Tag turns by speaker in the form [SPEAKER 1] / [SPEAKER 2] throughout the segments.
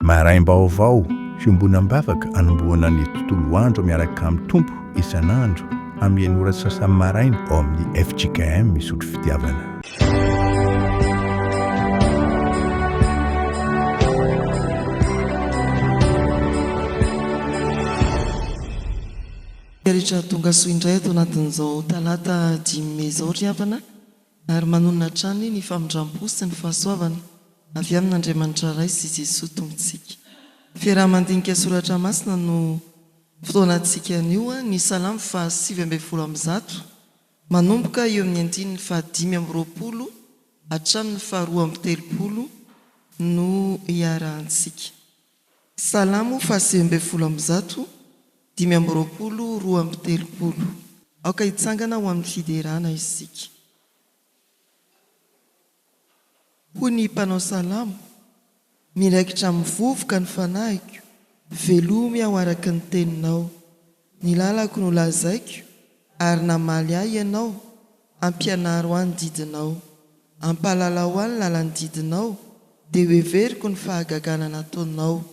[SPEAKER 1] maraim-baovao fiombonam-bavaka anomboana ny tontolo andro miaraka amin'ny tompo isan'andro amin'ny ora sasany maraina ao amin'ny FJKM misotro fitiavana.
[SPEAKER 2] Rehetra tonga soa indray ato anatin'izao talata 5 Mey izao riavana ary manonona trany ny famindram-po sy ny fahasoavana avy amin'Andriamanitra Ray sy Jesosy Tompontsika. Fiarahamandinika soratra masina no fotoanantsika anio ny salamo fa 7:10 manomboka eo amin'ny andininy fa 5:20 hatramin'ny fa 2:30 no iarahantsika. Salamo fa 7:10 5:20 2:30 aoka hitsangana ho amin'ny fiderana isika. Hoy ny mpanao salamo, miraikitra mivovoka ny fanahiko, velomy aho araka ny teninao, ny lalako no lazaiko ary namaly ahy ianao, ampianaro ahy ny didinao, ampahalala ho ahy ny lalany didinao, dia hoeveriko ny fahagagana nataonao,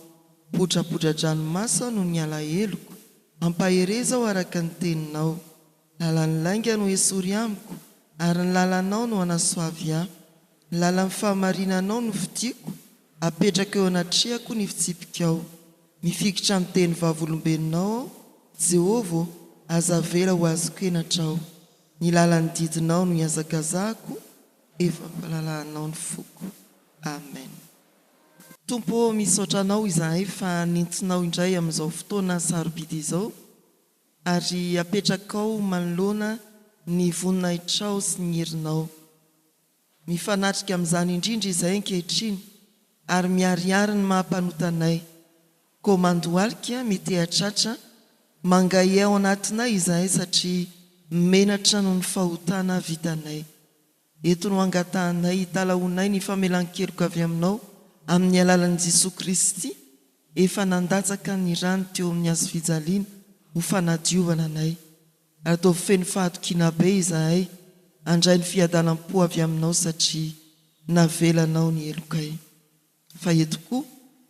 [SPEAKER 2] potrapotra-dranomasina aho no ny alahelo, ampahereza aho araka ny teninao, lalan'ny lainga no esory amiko ary ny lalanao no anasoavy ahy, ny lalan'ny fahamarinanao no fidiko, apetraka eo anatrehako ny fitsipikao, mifikitra amin'ny teny vavolombelonao, Jehovah, aza vela ho azoko enatrao, ny lalan'ny didinao no iazakazahako, efa mpalalahanao ny foko. Amen. Tompo misaotra anao izahay fa nintinao indray amin'izao fotoana sarobidy izao ary apetraka ao manoloana ny voninahitrao sy ny herinao. Mifanatrika amin'izany indrindra izahay ankehitriny ary miariary ny mahampanotanay. Koa mandohalika mety atratra mangay ao anatinay izahay satria menatra no ny fahotana vitanay. Eto no angatahanay hitalaonay ny famelan-keloka avy aminao amin'ny alalan'i Jesosy Kristy, efa nandatsaka ny rano teo amin'ny hazo fijaliana ho fanadiovana anay. Ary toa feno fahatokiana be izahay, andray ny fiadalam-po avy aminao satria navelanao ny elokay. Fa eto koa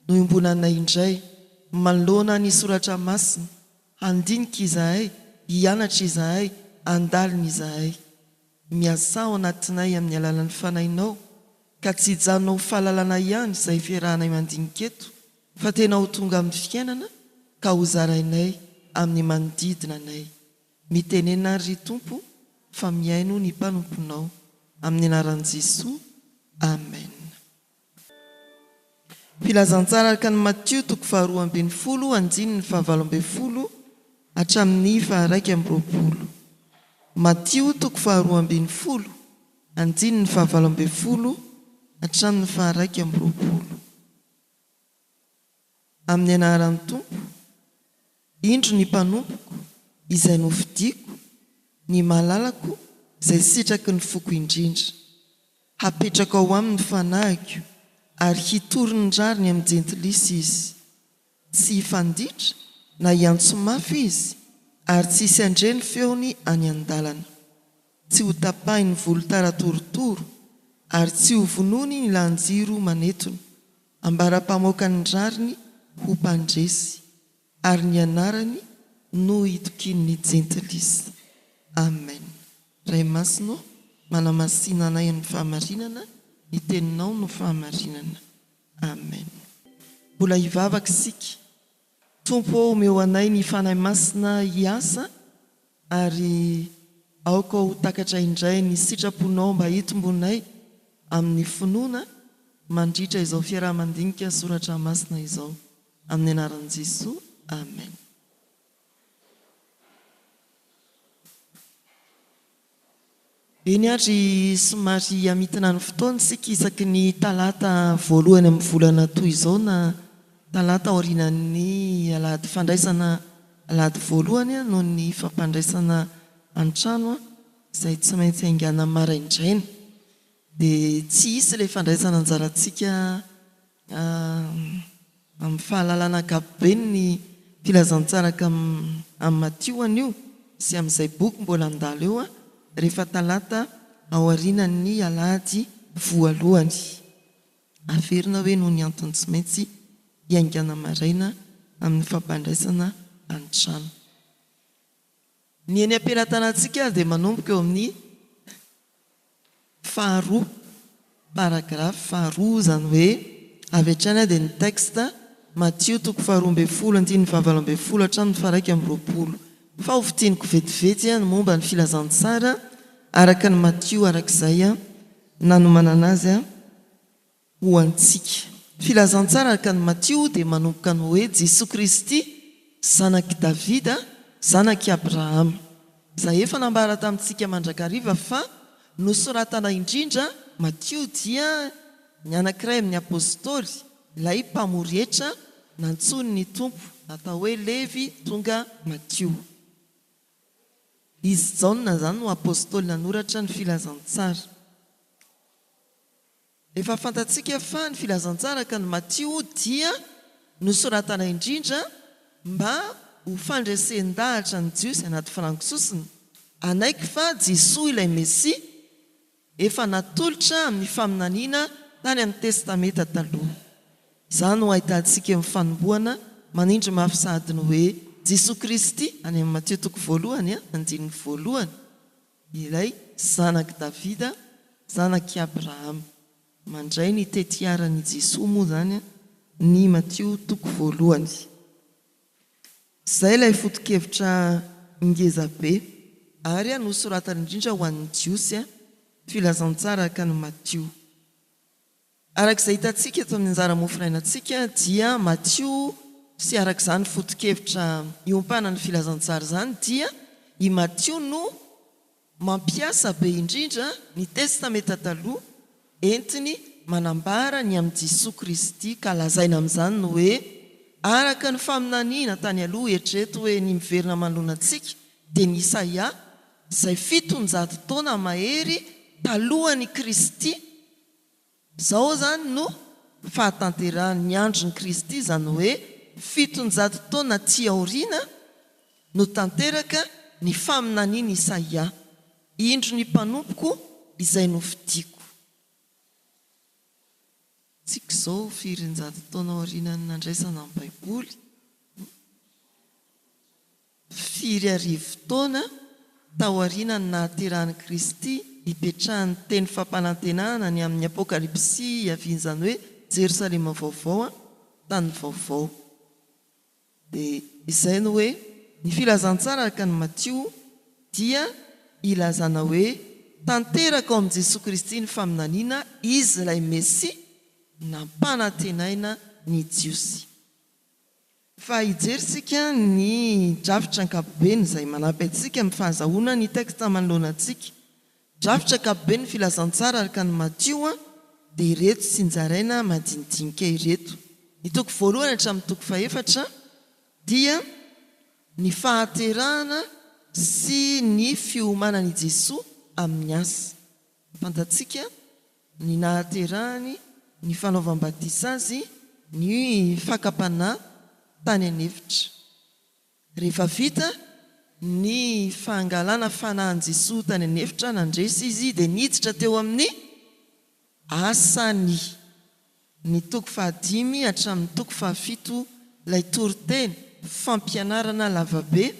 [SPEAKER 2] no iombonanay indray manoloana ny soratra masina, handinika izahay, hianatra izahay, andalina izahay. Miasa ao anatinay amin'ny alalan'ny fanahinao, ka tsy hijanonao fahalalana ihany izay fiarahanay mandinika eto, fa tena ho tonga amin'ny fiainana ka ho zarainay amin'ny manodidina anay. Mitenena ry Tompo fa miaino ny mpanomponao amin'ny anaran'i Jesosy. Amen. Filazantsara araka ny Matthieu 2:20 andininy 7:20 hatramin'ny 1:20. Matthieu 2:20 andininy 7:20 hatramin'ny 1:20. Amin'ny anaran'ny Tompo, indro ny mpanompoko izay nofidiko, ny malalako izay sitraky ny foko indrindra. Hapetraka ao aminy fanahiko ary hitory ny rariny amin'ny jentilisa izy. Tsy hifanditra na hiantso mafy izy ary tsy hisy andreny feony any an-dalana. Tsy ho tapahiny volo taratorotoro ary tsy ho vonony ny lanjiro manetony. Ambara-pamoaka ny rariny ho mpandresy ary ny anarany no hitokin'ny jentilisa. Amen. Ray masino, manamasina anay amin'ny fahamarinana, ny teninao no fahamarinana. Amen. Mbola hivavaka isika. Tompo omeo anay ny fanahy masina hiasa ary aoka ho takatra indray ny sitraponao mba hitombonay amin'ny finoana mandritra izao fiarahamandinika soratra masina izao. Amin'ny anaran'i Jesosy. Amen. Eny ary somary amitina ny fotoana sika isaky ny talata voalohany amin'ny volana toy izao na talata aorinan'ny alahady fandraisana alahady voalohany noho ny fampandraisana an-trano izay tsy maintsy haingana maraindraina. Dia tsy hisy ilay fandraisana anjarantsika amin'ny fahalalana ankapobeny ny filazantsaraka amin'ny Matthieu anio sy amin'izay boky mbola andalo eo rehefa talata aorinan'ny alahady voalohany. Averina hoe noho ny antony tsy maintsy hiaingana maraina amin'ny fampandraisana an-trano. Ny eny am-pelatanantsika dia manomboka eo amin'ny faharoa paragrafy faharoa, zany hoe avy hatrany dia ny texte Matthieu 2:20-20 hatramin'ny 1:20. Fa ho fitianiko vetivety ny momba ny filazantsara araka ny Matthieu arak'izay nanomanana azy ho antsika. Filazantsara araka ny Matthieu dia manomboka ny hoe Jesosy Kristy zanaky Davida, zanaky Abrahama. Izay efa nambara tamintsika mandrakariva fa nosoratana indrindra Matthieu dia ny anankiray amin'ny apôstôly, ilay mpamoretra nantsony ny tompo, natao hoe Levy tonga Matthieu. Izy Jaona zany no apôstôly nanoratra ny filazantsara. Efa fantatsika fa ny filazantsara ka ny Matthieu dia nosoratana indrindra mba ho fandresen-dahatra ny Jiosy anaty fiarankososiny, anaiky fa Jesosy ilay Mesia efa natolotra amin'ny faminaniana tany amin'ny testameta taloha. Izany no ahitantsika amin'ny fanombohana manindry mafisady ny hoe Jesosy Kristy any amin'ny Matthieu 2:1, ilay zanaky Davida, zanaky Abrahama. Mandray ny tetiaran'i Jesosy moa zany ny Matthieu 2:1. Izay ilay foto-kevitra ngeza be ary nosoratana indrindra ho an'ny Jiosy filazantsara araka ny Matthieu. Arak'izay hitantsika eto amin'ny anjara mofinainantsika dia Matthieu sy arak'izany foto-kevitra iompana ny filazantsara zany dia i Matthieu no mampiasa be indrindra ny testameta taloha entiny manambara ny amin'ny Jesosy Kristy, ka lazaina amin'izany no hoe araka ny faminaniana tany aloha eritrereto hoe ny miverina manoloana antsika dia ny Isaia izay 700 taona mahery talohan'ny Kristy. Zao zany no fahatanterahany andron'ny Kristy, zany hoe 700 taona ty aoriana no tanteraka ny faminaniana Isaia, indro ny mpanompoko izay nofidiko. Tsika zao 400 taona aorianany nandraisana amin'ny Baiboly, 4 taona taoriana ny nahaterahan'i Kristy hipetrahany teny fampanantenana ny amin'ny apokalipsy avian'izany hoe Jerosalema vaovao, tany vaovao. Dia izay no hoe ny filazantsara araka ny Matthieu dia ilazana hoe tanteraka ao amin'ny Jesosy Kristy ny faminaniana, izy ilay Mesia nampanantenaina ny Jiosy. Fa hijeritsika ny drafitra ankapobeny izay manampy antsika amin'ny fahazahoana ny teksta manoloana antsika. Drafitra ankapobeny ny filazantsara araka ny Matthieu dia ireto sy njaraina madinidinika ireto. Ny toko voalohany hatramin'ny toko fahaefatra dia ny fahaterahana sy ny fiomanan'i Jesosy amin'ny asa. Fantatsika ny nahaterahany, ny fanaovam-batisa azy, ny fakapana tany anefitra. Rehefa vita ny fangalana fanahan Jesosy tany anefitra, nandresy izy dia niditra teo amin'ny asany. Ny toko 5 hatramin'ny toko 7 ilay toriteny fampianarana lavabe,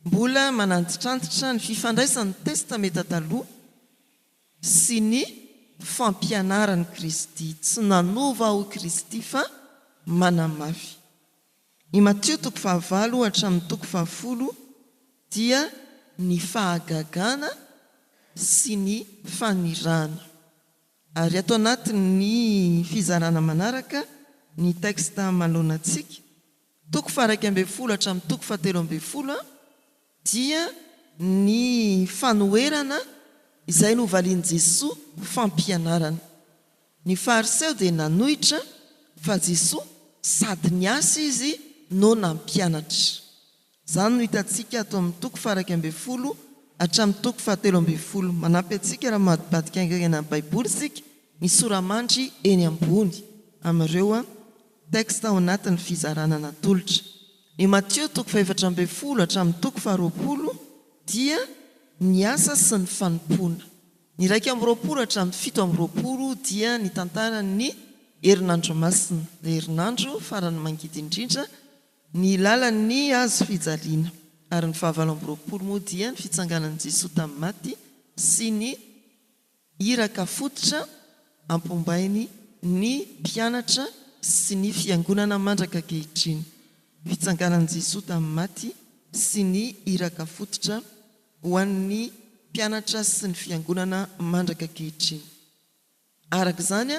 [SPEAKER 2] mbola mananditrantitra ny fifandraisan'ny testameta taloha sy ny fampianaran'i Kristy. Tsy nanova ho Kristy fa manamafy. I Matthieu 9 hatramin'ny 10 dia ny fahagagana sy ny fanirana. Ary ato anatin'ny fizarana manaraka ny teksta manoloana antsika 1:12 hatramin'ny 13 dia ny fanoherana izay novalian'i Jesosy fampianarana. Ny fariseo dia nanohitra fa Jesosy sady niasa izy no nampianatra. Zany no hitantsika ato amin'ny 1:12 hatramin'ny 13. Manampy antsika raha madibadika aingana amin'ny Baiboly sika ny soramandry eny ambony amin'ireo teksta ao anatin'ny fizarana natolotra. Ny Matthieu 4:12 hatramin'ny 20 dia ny asa sy ny fanompoana. Ny 1:20 hatramin'ny 7:20 dia ny tantaran'ny herinandro masina. Ilay herinandro farany mangidy indrindra ny lalan'ny azo fijaliana ary ny 7 moa dia ny fitsanganan'i Jesosy tamin'ny maty sy ny iraka fototra ampombainy ny mpianatra sy ny fiangonana mandraka ankehitriny. Fitsanganan'i Jesosy tamin'ny maty sy ny iraka fototra ho an'ny mpianatra sy ny fiangonana mandraka ankehitriny. Araka izany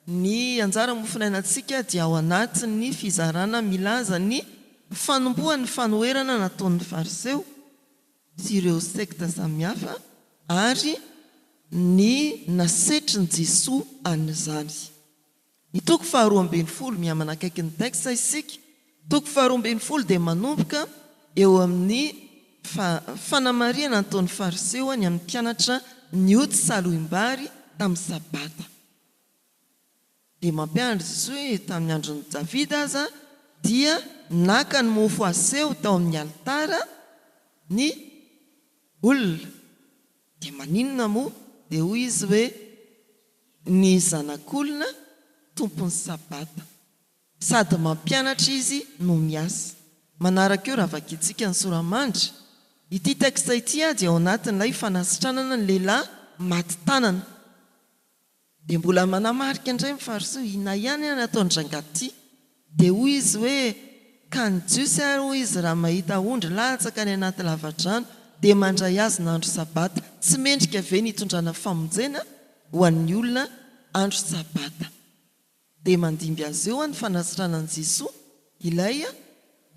[SPEAKER 2] ny anjara mofinainantsika dia ao anatin'ny fizarana milaza ny fanombohan'ny fanoherana nataon'ny fariseo sy ireo sekta samihafa ary ny nasetrin'i Jesosy an'izany. Ny toko 12 mihamana akaiky ny teksta isika. Toko 12 dia manomboka eo amin'ny fanamariana nataon'ny fariseo ny amin'ny mpianatra ny ody salohim-bary tamin'ny sabata. Dia mampianatra Jesosy hoe tamin'ny andron'i Davida aza dia naka ny mofo aseho tao amin'ny alitara ny olona. Dia maninona moa? Dia hoy izy hoe ny zanak'olona tompon'ny sabata. Sady mampianatra izy no miasa. Manaraka eo raha vakitsika ny soramandry. Ity teksta ity dia ao anatin'ilay fanasitranana ny lehilahy maty tanana. Dia mbola manamarika indray ny fariseo ina ihany nataony rangaty. Dia hoy izy hoe ka ny jiosy ary hoy izy raha mahita ondry latsaka any anaty lavadrano dia mandray azy n'andro sabata. Tsy mendrika ve nitondrana famonjena ho an'ny olona andro sabata. Dia mandimby azy eo ny fanasitranan'i Jesosy ilay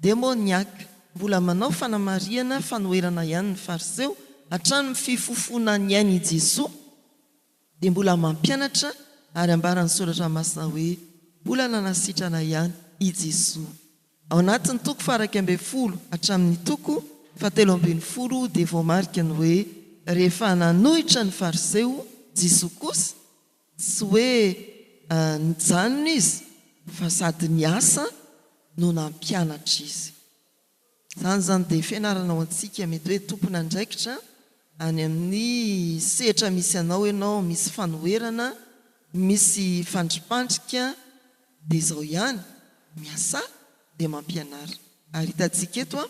[SPEAKER 2] demoniaka. Mbola manao fanamariana fanoherana ihany ny fariseo hatrany fifofona ny ainy i Jesosy. Dia mbola mampianatra ary ambaran'ny soratra masina hoe mbola nanasitrana ihany i Jesosy. Ao anatin'ny toko 12 hatramin'ny toko 17 dia voamarika ny hoe rehefa nanohitra ny fariseo Jesosy kosa tsy hoe nijanona izy fa sady niasa no nampianatra izy. Zany dia fianarana ao antsika mety hoe tompona andraikitra any amin'ny sehatra misy anao ianao, misy fanoherana, misy fandripandrika, dia izao ihany miasa dia mampianara. Ary hitantsika eto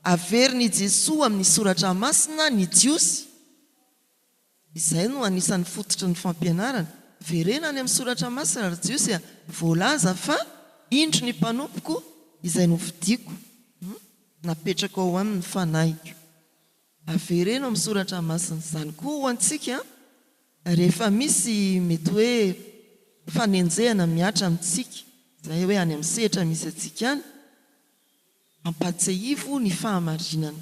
[SPEAKER 2] averiny Jesosy amin'ny soratra masina ny jiosy. Izay no anisan'ny fototra ny fampianarana. Verena any amin'ny soratra masina ny jiosy voalaza fa indro ny mpanompoko izay novidiako napetraka ao amin'ny fanaiko. Averena amin'ny soratra masina. Izany koa ho antsika rehefa misy mety hoe fanenjehana miatra amintsika, izay hoe any amin'ny sehatra misy antsika any, ampatsiahivo ny fahamarinana,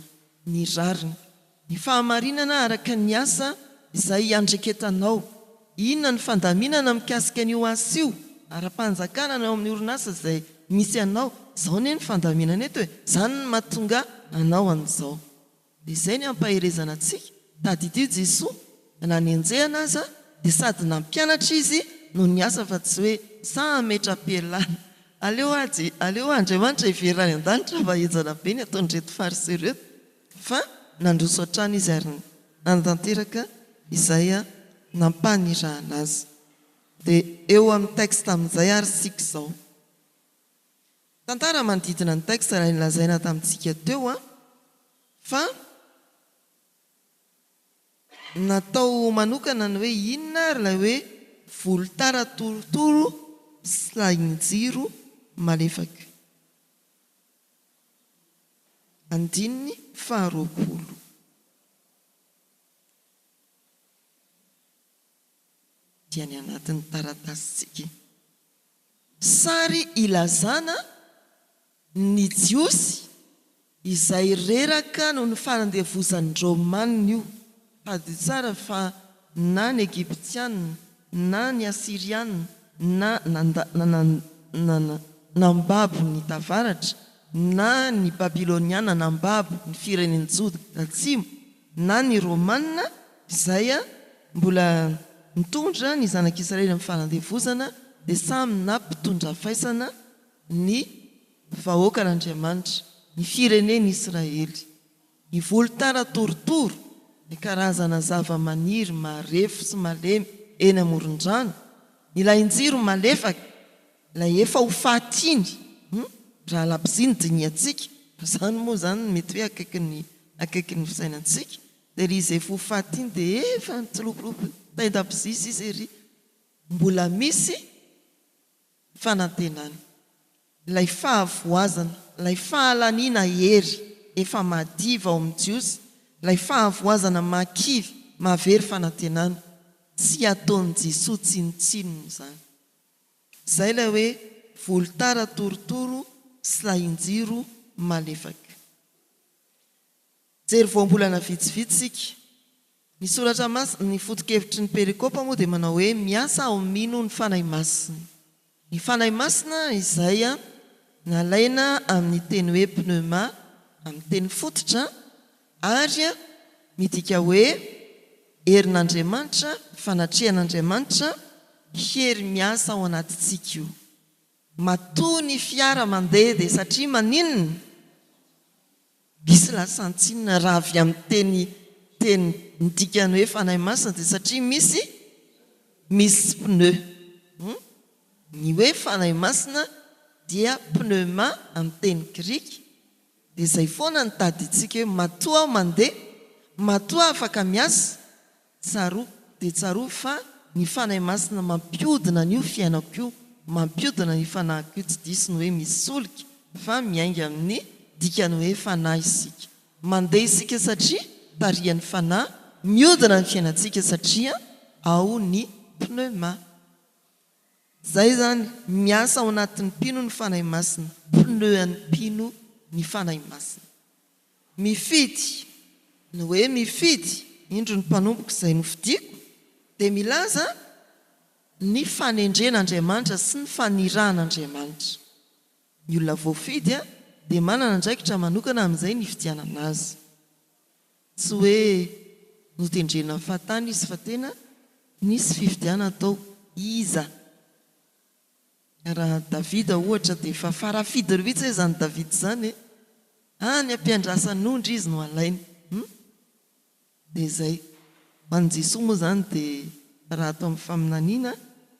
[SPEAKER 2] ny rariny. Ny fahamarinana araka ny asa izay andreketanao. Inona ny fandaminana mikasika an'io asa io? Ara-panjakana ao amin'ny orinasa izay misy anao. Izao ny fandaminana eto hoe izany ny mahatonga anao an'izao. Dia izay ny ampaherezana antsika. Tady ity Jesosy nanenjehana aza dia sady nampianatra izy no ny asa fa tsy hoe sa metra-pialana. Aleo Andriamanitra iverany an-danitra fa ejana be ny ataony reto fariseo reto. Fa nandroso hatrany izy ary nantanteraka izay nampanirahana azy. Dia eo amin'ny teksta amin'izay ary sika izao. Tantara manodidina ny teksta raha nilazaina tamintsika teo fa natao manokana ny hoe inona ary ilay hoe volotara torotoro sy lahin-jiro malefaka. Andininy 20. Dia ny anatin'ny taratasitsika. Sary ilazana ny jiosy izay reraka no ny fanandevozan'ny Romanina io. Fady tsara fa na ny Egyptianina na ny Asirianina na nambabo ny tavaratra na ny Babiloniana nambabo ny firenen'ny Joda atsimo na ny Romanina izay mbola mitondra ny zanak'Israely amin'ny fanandevozana dia samy nampitondra faisana ny vahoakan'Andriamanitra, ny fireneny Israely. Ny volotara torotoro, ny karazana zava-maniry marefo sy malemy eny amoron-drano, ny lahin-jiro malefaka lay efa ho fahatiny raha lapiziny diniatsika zany moa zany mety hoe akaiky ny fisainantsika dia ry izay efa ho fahatiny dia efa nitsilopilopy taindapizisy izy ery mbola misy fanantenana lay fahavoazana lay fahalaniana hery efa madiva ao amin'ny jiosy lay fahavoazana makivy mahavery fanantenana tsy ataon'i Jesosy tsinotsinony zany zay lay hoe volotara torotoro sy lahinjiro malefaka jery voambolana vitsivitsika ny soratra ny foto-kevitry ny perikopa moa dia manao hoe miasa ao mino ny fanahy masina ny fanahy masina izay nalaina amin'ny teny hoe pneuma amin'ny teny fototra ary midika hoe herin'Andriamanitra fanatrehan'Andriamanitra hery miasa ao anatitsika io matoa ny fiara mandeha dia satria maninona misy lasantsinina raha avy amin'ny teny midikany hoe fanahy masina dia satria misy pneu ny hoe fanahy masina dia pneuma amin'ny teny grika dia izay foana ny taditsika hoe matoa mandeha matoa afaka miasa tsaroa dia tsaroa fa ny fanahy masina mampiodina an'io fiainako io mampiodina ny fanahiko io tsy disiny hoe misy solika fa miainga amin'ny dikany hoe fanahy isika mandeha isika satria tarihan'ny fanahy miodina ny fiainantsika satria ao ny pneuma zay zany miasa ao anatin'ny mpino ny fanahy masina pneu an'ny mpino ny fanahy masina mifidy ny hoe mifidy indro ny mpanompoka izay nofidiko dia milaza ny fanendren'Andriamanitra sy ny fanirahan'Andriamanitra ny olona voafidy dia manana ndraikitra manokana amin'izay ny fidianana azy tsy hoe notendrena fahatany izy fa tena nisy fifidiana atao iza raha Davida ohatra dia efa farafidy rivitsy hoe zany Davida zany any ampiandrasan'ondry izy no alainy dia izay ho an'i Jesosy moa zany dia raha atao amin'ny faminaniana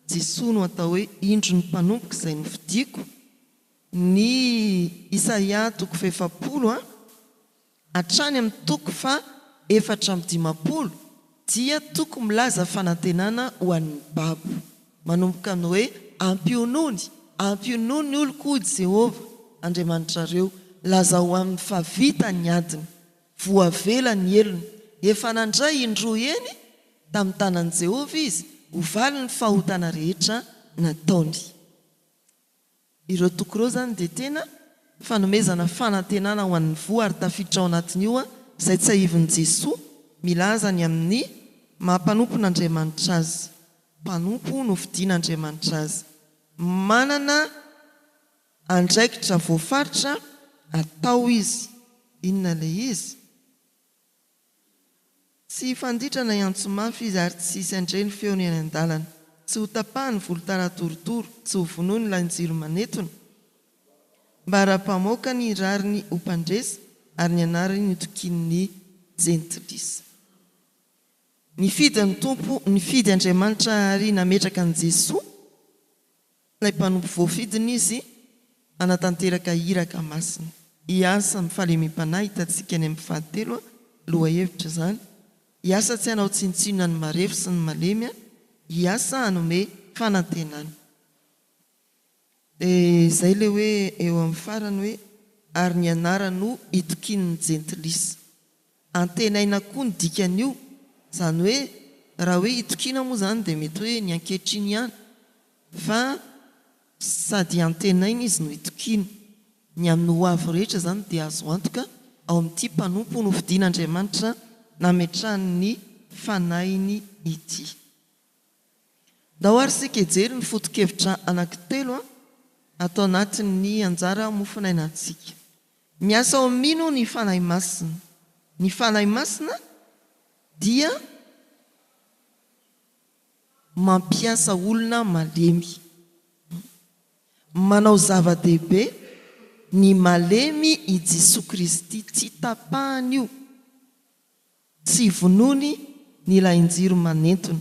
[SPEAKER 2] Jesosy no atao hoe indro ny mpanompoka izay nofidiko ny Isaia 7 hatrany amin'ny 7:20 dia toko milaza fanantenana ho an'ny babo manomboka ny hoe ampionony ny olokody Jehova Andriamanitrareo laza ho amin'ny favita ny adiny voavela ny elony efa nandray indroa eny tamin'ny tanan'i Jehova izy ho valy ny fahotana rehetra nataony ireo toko ireo zany dia tena fanomezana fanantenana ho an'ny voa ary tafiditra ao anatiny io izay tsy ahivon'i Jesosy milaza ny amin'ny mampanompon'Andriamanitra azy mpanompo no fidian'Andriamanitra azy manana andraikitra voafaritra atao izy inona ilay izy tsy fanditrana iantsomafy izy ary tsy isy andreny feony any an-dalana tsy ho tapahany volotara torotoro tsy ho vonoany lahinjiro manetona mba ara-pamoaka ny rariny ho mpandresa ary ny anarany ny tokin'ny jentilisa nifidy ny tompo nifidy Andriamanitra ary nametraka an'i Jesosy ilay mpanompo voafidiny izy anatanteraka iraka masina hiasa amin'ny fahalemem-panahy hitantsika any amin'ny 7 loha hevitra zany hiasa tsy hanao tsinotsinona ny marefo sy ny malemy hiasa hanome fanantenana izay le hoe eo amin'ny farany hoe ary ny anarano itokin'ny jentilisa antenaina koa ny dikan'io zany hoe raha hoe itokina moa zany dia mety hoe ny ankehitriny ihany fa sady antenaina izy no itokina ny amin'ny hoavy rehetra zany dia azo antoka ao amin'ity mpanompo no fidian'Andriamanitra nametrahany fanahiny ity dahoary sika ejery ny foto-kevitra anankitelo atao anatin'ny anjara mofinainantsika miasa ao mino ny fanahy masina ny fanahy masina dia mampiasa olona malemy manao zava-dehibe ny malemy i Jesosy Kristy tsy tapahany io tsy vonony ny lahinjiro manentona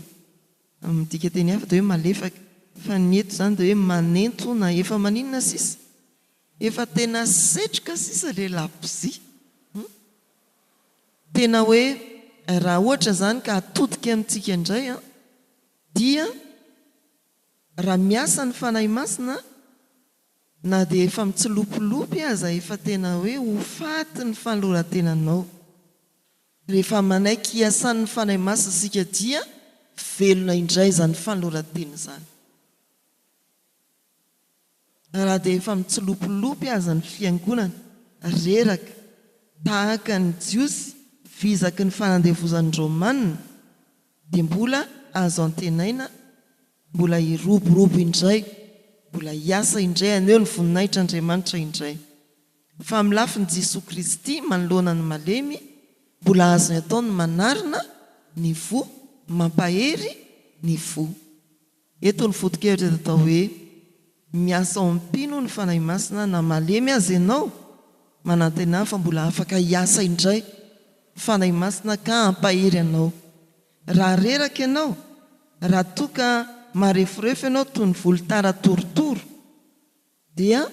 [SPEAKER 2] amin'ny dika teny hafa dia hoe malefaka fa ny eto zany dia hoe manento na efa maninona sisa efa tena setroka sisa le lapozia tena hoe raha ohatra zany ka atodika amintsika indray a dia raha miasa ny fanahy masina na dia efa mitsilopolopy aza efa tena hoe ho faty ny fanoloran-tenanao rehefa manaiky hiasan'ny fanahy masina sika dia velona indray zany fanoloran-tena zany raha dia efa mitsilopolopy aza ny fiangonana reraka tahaka ny jiosy vizaky ny fanandevozan'ny romanina dia mbola azo antenaina mbola hiroborobo indray mbola hiasa indray aneo ny voninahitra Andriamanitra indray fa amin'ny lafiny Jesosy Kristy manoloana ny malemy mbola azo ny ataony manarina ny vo mampahery ny vo eto ny foto-kevitra atao hoe miasa ao ampino ny fanahy masina na malemy azy ianao manantena fa mbola afaka hiasa indray fanahy masina ka hampahery anao raha reraka ianao raha toka marefurefo ianao toy ny volotara torotoro dia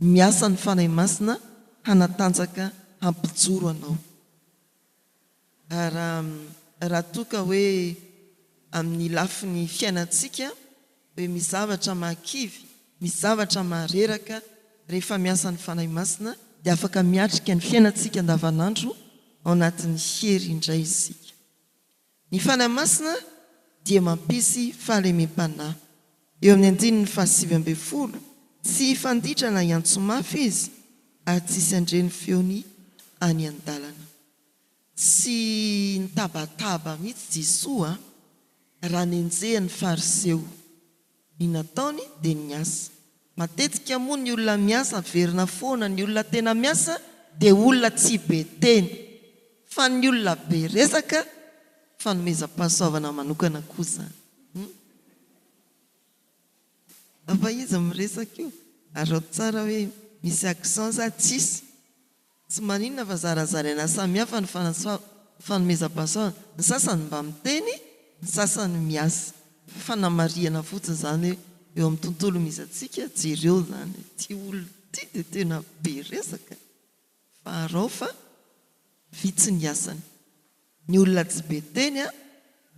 [SPEAKER 2] miasa ny fanahy masina hanatanjaka hampijoro anao raha toka hoe amin'ny lafiny fiainantsika hoe misy zavatra mahakivy misy zavatra mahareraka rehefa miasa ny fanahy masina dia afaka miatrika ny fiainantsika andavanandro ao anatin'ny hery indray isika ny fanahy masina dia mampisy fahalemem-panahy eo amin'ny 9:7 tsy fanditra na iantsomafy izy ary tsisy andreny feony any an-dalana tsy nitabataba mihitsy Jesoa raha nenjehany fariseo ny nataony dia ny asa matetika moa ny olona miasa verina foana ny olona tena miasa dia olona tsy be teny fa ny olona be resaka fanomezam-pahasoavana manokana kosa afa izy miresaka io ary tsara hoe misy accent za tsisy tsy maninona fa zarazara ina samihafa ny fanomezam-pahasoavana ny sasany mba miteny ny sasany miasa fanamariana fotsiny zany hoe eo amin'ny tontolo misy atsika jereo zany ty olona ty dia tena be resaka fa arao fa vitsy ny asany ny olona tsy be teny a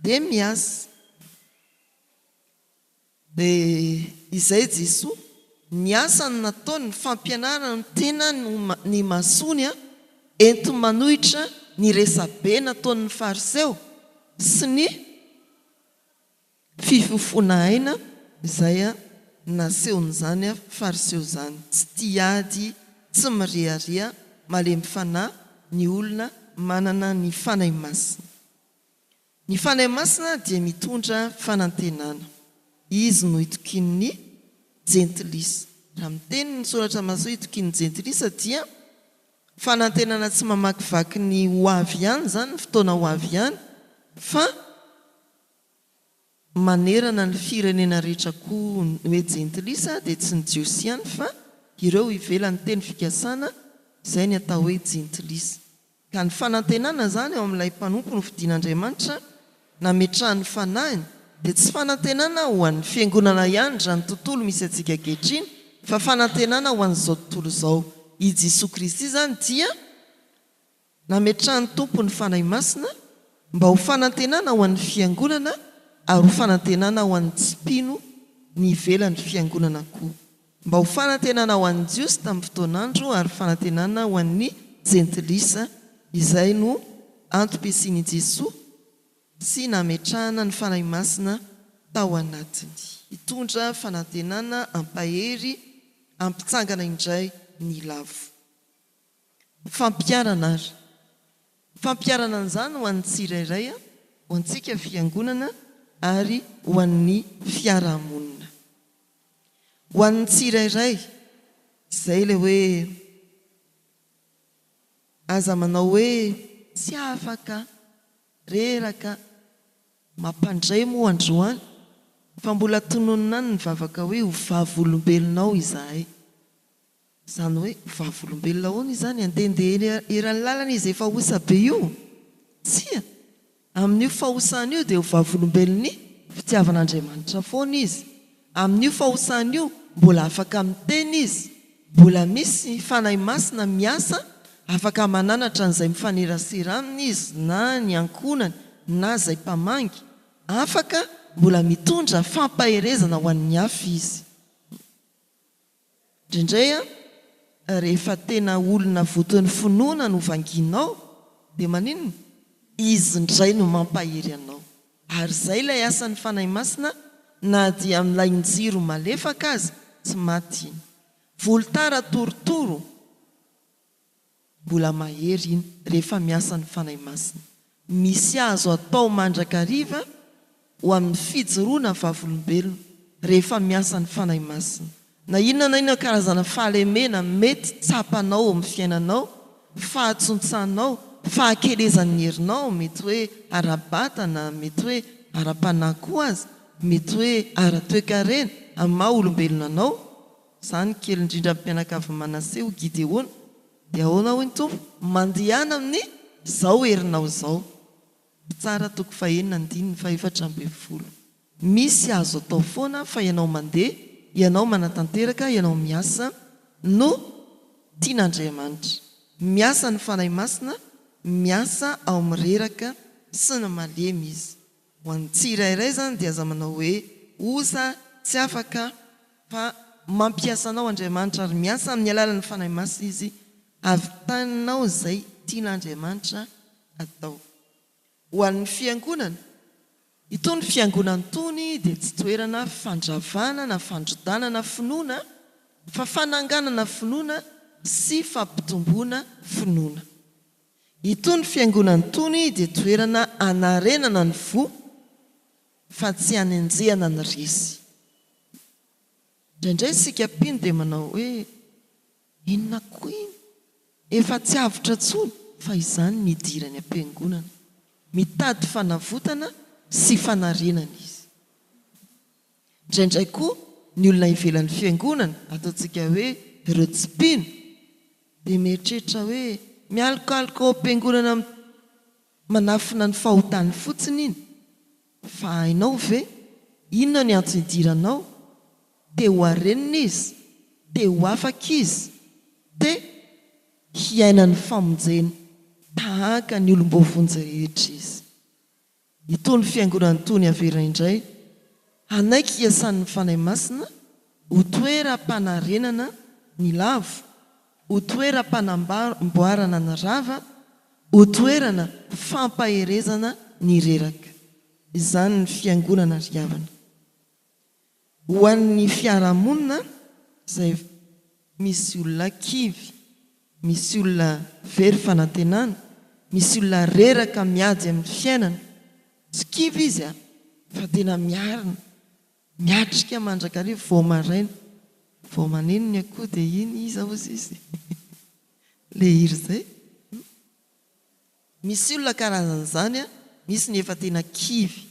[SPEAKER 2] dia miasa dia izay Jesoa ny asany nataony ny fampianarana ny tena ny masony a ento manohitra ny resabe nataony ny fariseo sy ny fifofona aina izay a nasehony zany a fariseo zany tsy tiady tsy mirearea malemy fanahy ny olona manana ny fanahy masina ny fanahy masina dia mitondra fanantenana izy no itokin'ny jentilisa raha miteny ny soratra maso itokin'ny jentilisa dia fanantenana tsy mamakivaky ny hoavy ihany zany ny fotoana hoavy ihany fa manerana ny firenena rehetra koa hoe jentilisa dia tsy ny jiosy ihany fa ireo ivelan'ny teny fikasana izay ny atao hoe jentilisa ka ny fanantenana zany ao amin'ilay mpanompo ny fidian'Andriamanitra nametrahany fanahiny dia tsy fanantenana ho an'ny fiangonana ihany raha ny tontolo misy atsika ankehitriny fa fanantenana ho an'izao tontolo izao i Jesosy Kristy zany dia nametrahany tompo ny fanahy masina mba ho fanantenana ho an'ny fiangonana ary ho fanantenana ho an'ny tsipino ny ivelan'ny fiangonana koa mba ho fanantenana ho an'ny jiosy tamin'ny fotoanandro ary fanantenana ho an'ny jentilisa izay no antom-piasian'i Jesosy sy nametrahana ny fanahy masina tao anatiny hitondra fanantenana ampahery ampitsangana indray ny lavo fampiarana ary fampiarana an'izany ho an'ny tsirairay ho antsika fiangonana ary ho an'ny fiarahamonina ho an'ny tsirairay izay le hoe aza manao hoe tsy afaka reraka mampandray moa androany fa mbola tononina any ny vavaka hoe ho vavolombelonao izahay zany hoe vavolombelona hoana izany andendeha eran'ny lalana izy efa hosa be io tsia amin'io fahosana io dia ho vavolombelony fitiavan'Andriamanitra foana izy amin'io fahosana io mbola afaka miteny izy, mbola misy fanahy masina miasa afaka mananatra n'izay mifanerasera aminy izy na ny ankonany na izay mpamangy, afaka mbola mitondra fampaherezana ho an'ny hafa izy. Indraindray rehefa tena olona voton'ny finoana no vanginao dia maninona izy indray no mampahery anao. Ary izay ilay asan'ny fanahy masina, na dia amin'ilay injiro malefaka azy tsy maty iny. Volotara torotoro mbola mahery iny rehefa miasa ny fanahy masina. Misy azo atao mandrakariva ho amin'ny fijoroana vavolombelona rehefa miasa ny fanahy masina. Na inona na inona karazana fahalemena mety tsapanao amin'ny fiainanao, fahatsontsanao, fahakelezan'ny herinao, mety hoe ara-batana, mety hoe ara-panahy koa azy, mety hoe ara-toekarena amin'ny maha olombelona anao. Izany kely indrindra mpianakavy Manaseho Gideona dia ahoana hoy ny Tompo? Mandehana amin'ny izao herinao izao. Tsara toko 4:4. Misy azo atao foana fa ianao mandeha, ianao manatanteraka, ianao miasa no tian'Andriamanitra. Miasa ny fanahy masina, miasa ao mireraka sy ny malemy izy. Ho an'ny tsirairay zany dia aza manao hoe oza tsy afaka fa mampiasa anao Andriamanitra ary miasa amin'ny alalan'ny fanahy masina izy avitanao izay tian'Andriamanitra atao. Ho an'ny fiangonana, itony fiangonana tony dia tsy toerana fandravana na fandrodana finoana fa fananganana finoana sy fampitomboana finoana. Itony fiangonana tony dia toerana anarenana ny fo fa tsy hanenjehana ny resy. Indraindray isika mpino dia manao hoe inona koa iny? Efa tsy avotra tsony, fa izany midirany am-piangonana. Mitady fanavotana sy fanarenana izy. Indraindray koa ny olona ivelan'ny fiangonana, ataontsika hoe ireo tsy mpino, dia mieritreritra hoe mialokaloka ao am-piangonana manafina ny fahotany fotsiny iny. Fa hainao ve inona ny antony idiranao? Te ho arenina izy, te ho afaka izy, te hiaina ny famonjena tahaka ny olom-bovonjy rehetra izy. Itony fiangonana tony averina indray, anaiky hiasan'ny fanahy masina ho toeram-panarenana ny lavo, ho toeram-panamboarana ny rava, ho toerana fampaherezana ny reraka. Izany ny fiangonana riavana. Ho an'ny fiarahamonina izay misy olona kivy, misy olona very fanantenana, misy olona reraka miady amin'ny fiainana, tsy kivy izy fa tena miarina, miatrika mandrakariva vao maraina, vao maneno ny akoho dia iny izy aozy izy le hiry izay. Misy olona karazan'izany, misy ny efa tena kivy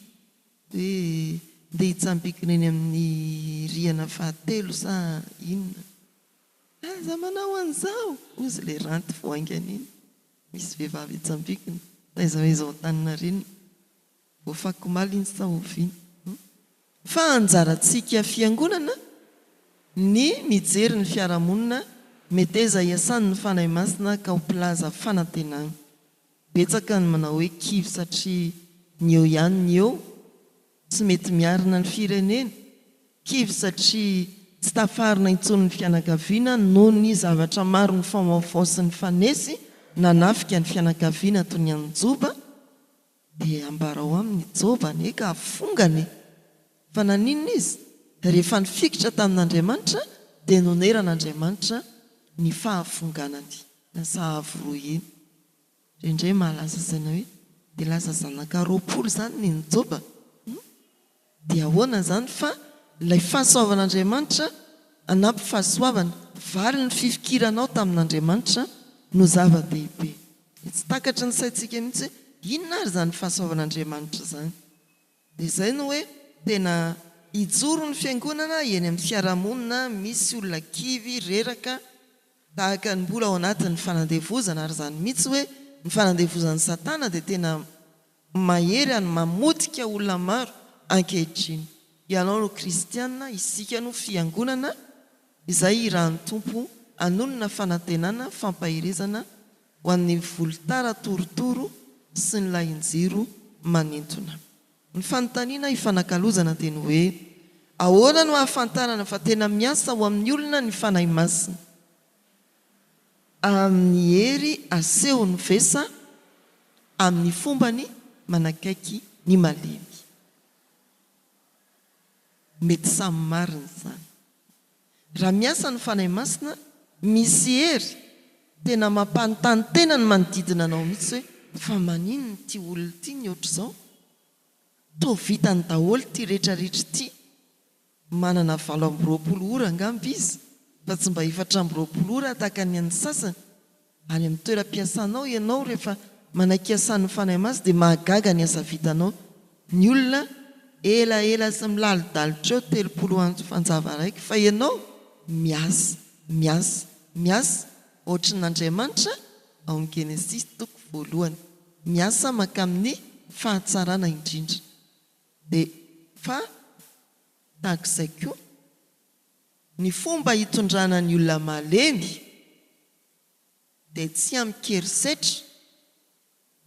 [SPEAKER 2] hoe ndeha hitsambikina eny amin'ny rihana fahatelo sa inona. Aza manao an'izao, ozy le ranty voaingana iny. Misy vehivavy hitsambikina, taiza hoe izao tanina reny, voafako maly iny sa oviana. Fa anjarantsika fiangonana ny mijery ny fiarahamonina, meteza hiasan'ny fanahy masina ka ho mpilaza fanantenana. Betsaka ny manao hoe kivy satria ny eo ihany ny eo tsy mety miarina ny firenena, kivy satria tsy tafarina intsony ny fianakaviana noho ny zavatra maro ny famaovaosy ny fanesy nanafika ny fianakaviana toy ny anjoba, dia ambarao amin'ny joba ane ka afongane. Fa naninona izy? Rehefa nifikitra tamin'Andriamanitra dia noneran'Andriamanitra ny fahafonganany na sahavy iny. Indray mahalaza saina hoe dia lasa zanaka 20 zany ny joba. Dia ahoana zany fa ilay fahasoavan'Andriamanitra anampy fahasoavana, vary ny fifikiranao tamin'Andriamanitra no zava-dehibe. Tsy takatra ny saintsika mihitsy inona ary zany fahasoavan'Andriamanitra zany. Dia izay no hoe tena hijoro ny fiangonana eny amin'ny fiarahamonina, misy olona kivy reraka tahaka ny mbola ao anatin'ny fanandevozana, ary zany mihitsy hoe ny fanandevozan'ny Satana dia tena mahery any mamotika olona maro ankehitriny. ianao no kristiana, isika no fiangonana, izay rahany tompo anonona fanantenana fampahirezana ho an'ny volotara torotoro sy ny lahinjiro manentona. Ny fanontaniana ifanakalozana dia ny hoe ahoana no hahafantarana fa tena miasa ho amin'ny olona ny fanahy masina? Amin'ny hery asehony vesa, amin'ny fombany manakaiky ny malemy. Mety samy marina izany. Raha miasa ny fanahy masina, misy hery tena mampanontany tena ny manodidina anao mihitsy hoe fa manino ty olona ty ny ohatr'izao? Toa vitany daholo ty rehetrarehetra ty. Manana 20 ora angamba izy, fa tsy mba 4 ora tahaka ny an'ny sasany. Any amin'ny toeram-piasanao ianao rehefa manaiky-asan'ny fanahy masina dia mahagaga ny asa vitanao. Ny olona ela sy milalidalitra eo 30 andro fanjava raiky, fa ianao miasa ohatry n'Andriamanitra ao amin'ny Genesis 1 miasa makamin'ny fahatsarana indrindra. Dia fa tahak'izay koa ny fomba hitondrana ny olona malemy dia tsy amikerisetra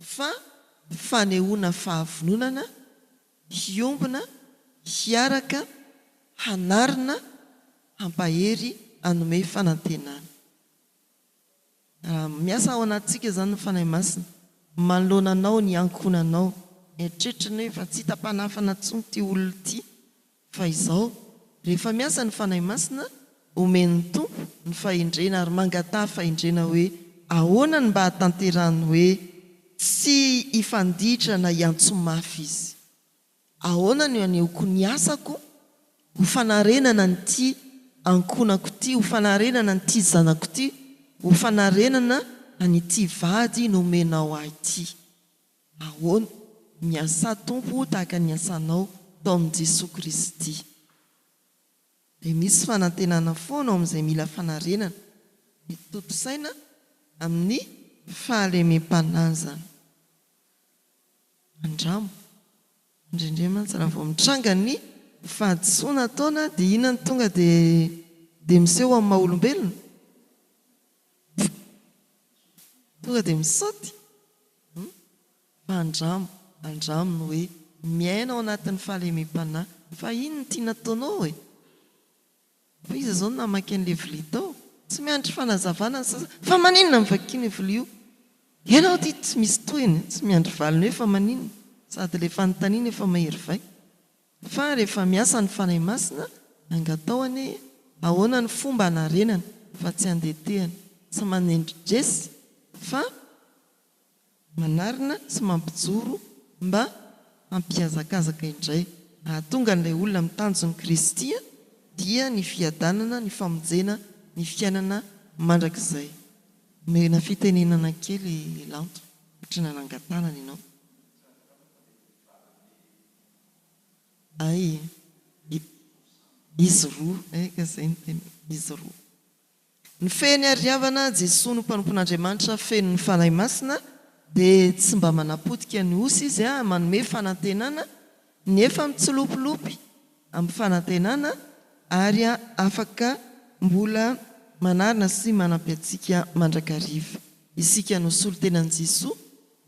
[SPEAKER 2] fa fanehoana fahavononana, hiombona, hiaraka, hanarina, hampahery, hanome fanantenana. Miasa ao anatintsika izany ny fanahy masina, manoloananao ny ankonanao, eritreretriny hoe fa tsy hita-panafana intsony ty olona ty, fa izao rehefa miasa ny fanahy masina omen'ny tompo ny fahendrena ary mangataha fahendrena hoe ahoana ny mba hatanterahany hoe tsy hifanditra na hiantso-mafy izy, ahoana ny anehoko ny asako ho fanarenana ny ty ankonako ty, ho fanarenana ny ty zanako ty, ho fanarenana ny ty vady nomenao ahy ty. Ahoana miasa tompo tahaka ny asanao tao amin'i Jesosy Kristy. Dia misy fanantenana foana amin'izay mila fanarenana, mitoto-saina amin'ny fahalemem-pananjana. Andramo indrindray mantsy raha vao mitranga ny fahadisoana taona dia inona ny tonga dia miseho amin'ny maha-olombelona, tonga dia misaoty. Fa andramo no hoe miaina ao anatin'ny fahalemem-panahy. Fa ino ny tiana nataonao e? Fa izy zao namaky an'ilay vilia tao, tsy miandry fanazavana fa maninona mivakina vilia io? Ianao ty tsy misy toeny, tsy miandry valiny hoe fa maninona, sady ilay fanontaniana efa mahery vai. Fa rehefa miasa ny fanahy masina, angataony ahoana ny fomba hanarenana fa tsy handetehana, tsy manendry dresy fa manarina sy mampijoro mba hampiazakazaka indray. Ahatonga n'ilay olona mitanjony Kristy dia ny fiadanana, ny famonjena, ny fiainana mandrakizay. Mena fitenenana kely lanto ohatrana nangatanana ianao. Ay, izy roa, ka izay ny tena izy roa. Ny fehiny ariavana Jesosy no mpanompon'Andriamanitra feno ny fanahy masina dia tsy mba manapotika ny osy izy manome fanantenana nefa mitsilopilopy amin'ny fanantenana ary afaka mbola manarina sy manampy antsika mandrakariva. Isika no solo-tenan'i Jesosy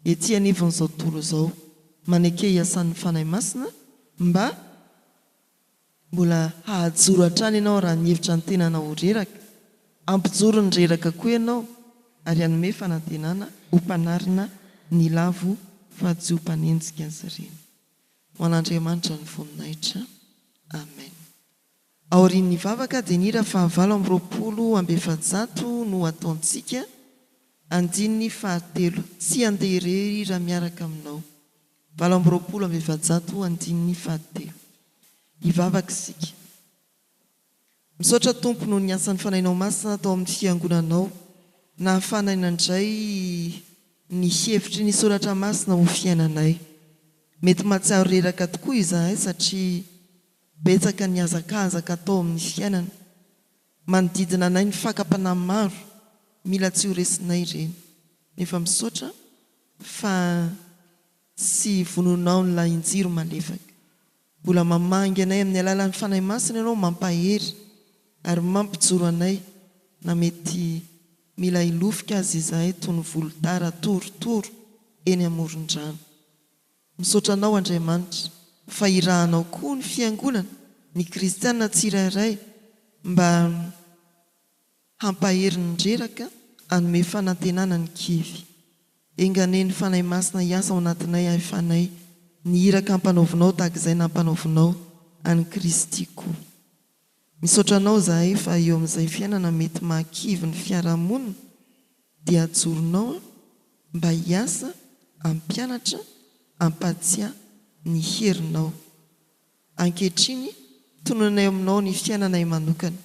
[SPEAKER 2] ety anivon'izao tontolo izao, maneke hiasan'ny fanahy masina mba mbola hahajoro hatrany ianao raha ny hevitra ny tenana ho reraka, ampijoro ny reraka koa ianao ary hanome fanantenana ho mpanarina ny lavo fa tsy ho mpanenjika azy ireny. Ho an'Andriamanitra ny voninahitra. Amen. Aorian'ny vavaka dia nira 920 no ataontsika andininy 7 tsy andeha irery raha miaraka aminao. 920 andininy 7 hivavaka isika. Misaotra Tompo noho ny asan'ny fanahinao masina atao amin'ny fiangonanao, na hafanaina indray ny hevitry ny soratra masina ho fiainanay. Mety mahatsiaro reraka tokoa izahay satria betsaka ny hazakazaka atao amin'ny fiainana, manodidina anay ny fakapana maro, mila tsy ho resinay ireny. Nefa misaotra fa sy vononao ny lahinjiro malefaka. mbola mamangy anay amin'ny alalan'ny fanahy masina ianao mampahery ary mampijoro anay na mety mila ilofika azy izahay toy ny volodara torotoro eny amoron-drano. Misaotra anao Andriamanitra fa irahanao koa ny fiangonana ny kristianina tsirairay mba hampahery ny reraka anome fanantenana ny kivy. Engane ny fanahy masina hiasa ao anatinay ahifanay ny iraka ampanaovinao tahaka izay nampanaovinao any Kristy koa. Misaotra anao zahay fa eo amin'izay fiainana mety mahakivy ny fiarahamonina dia ajoronao mba hiasa ampianatra ampatia ny herinao. Ankehitriny tononay aminao ny fiainanay manokana,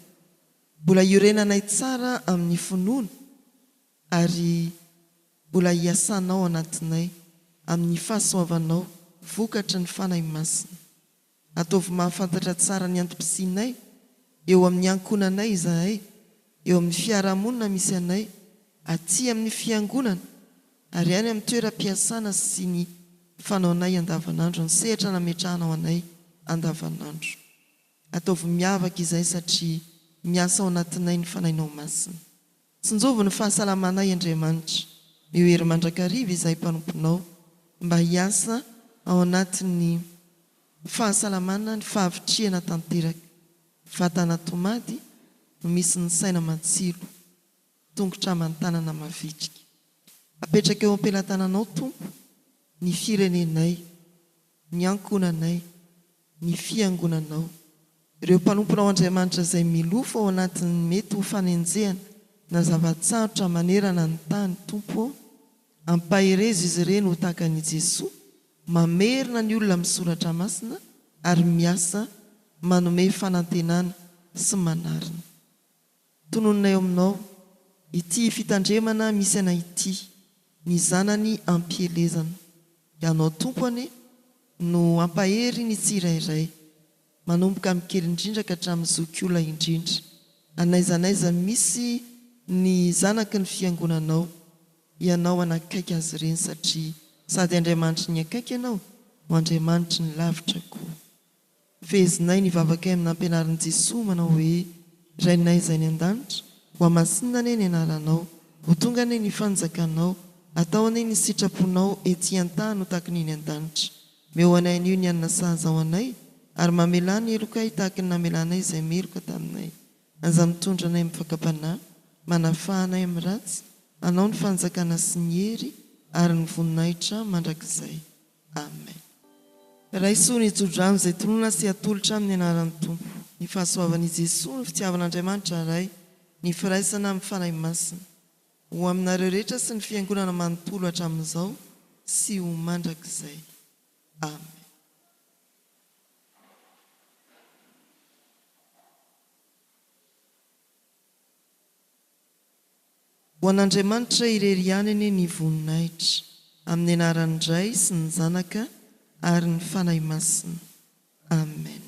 [SPEAKER 2] mbola iorenanay tsara amin'ny finoana ary mbola hiasanao anatinay amin'ny fahasoavanao vokatra ny fanahy masina. Ataovy mahafantatra tsara ny antom-pisianay eo amin'ny ankonanay izahay, eo amin'ny fiarahamonina misy anay, aty amin'ny fiangonana ary any amin'ny toeram-piasana sy ny fanaonay andavanandro, ny sehatra nametrahanao anay andavanandro. Ataovy miavaka izay satria miasa ao anatinay ny fanahinao masina. Tsinjovo ny fahasalamanay Andriamanitra, eo hery mandrakariva izay mpanomponao mba hiasa ao anatin'ny fahasalamana ny fahavitriana tanteraka. Vatana tomady no misy ny saina matsilo, tongotra aman-tanana mavitrika. Apetraka eo am-pelatananao Tompo ny firenenay, ny ankonanay, ny fiangonanao. Ireo mpanomponao Andriamanitra izay milofo ao anatin'ny mety ho fanenjehana na zavatsarotra manerana ny tany Tompo, ampaherezy izy ireny ho tahaka an'i Jesoa, mamerina ny olona misoratra masina ary miasa manome fanantenana sy manarina. Tononay aminao ity fitandremana misy anay ity, ny zanany ampielezana. Ianao Tompo ane no ampahery ny tsirairay, manomboka amin'ny kely indrindra ka hatramin'ny zokiolona indrindra. Anaizanaiza misy ny zanaky ny fiangonanao, ianao anakaiky azy ireny satria sady Andriamanitra ny akaiky ianao ho Andriamanitra ny lavitra koa. Fehezinay ny vavakay amin'ny ampianarin'i Jesoa manao hoe: Rainay izay ny an-danitra, ho amasinina ane ny anaranao, ho tonga ane ny fanjakanao, atao ane ny sitraponao ety an-tany ho tahaka ny an-danitra. Meo anay an'io ny anina sahaza ao anay, ary mamelany elokay tahaka ny namelanay izay meloka taminay. Aza mitondra anay amin'ny fakapanahy, manafahanay amin'ny ratsy, anao ny fanjakana sy ny hery ary ny voninahitra mandrakizay. Amen. Raisoa ny jodrano izay tonona sy atolotra amin'ny anaran'ny Tompo, ny fahasoavan'i Jesoa, ny fitiavan'Andriamanitra Ray, ny firaisana amin'ny fanahy masina, ho aminareo rehetra sy ny fiangonana manontolo hatramin'izao sy ho mandrakizay. Amen. Ho an'Andriamanitra irery ihany ane ny voninahitra, amin'ny anaran'ny Ray sy ny Zanaka ary ny fanahy masina. Amen.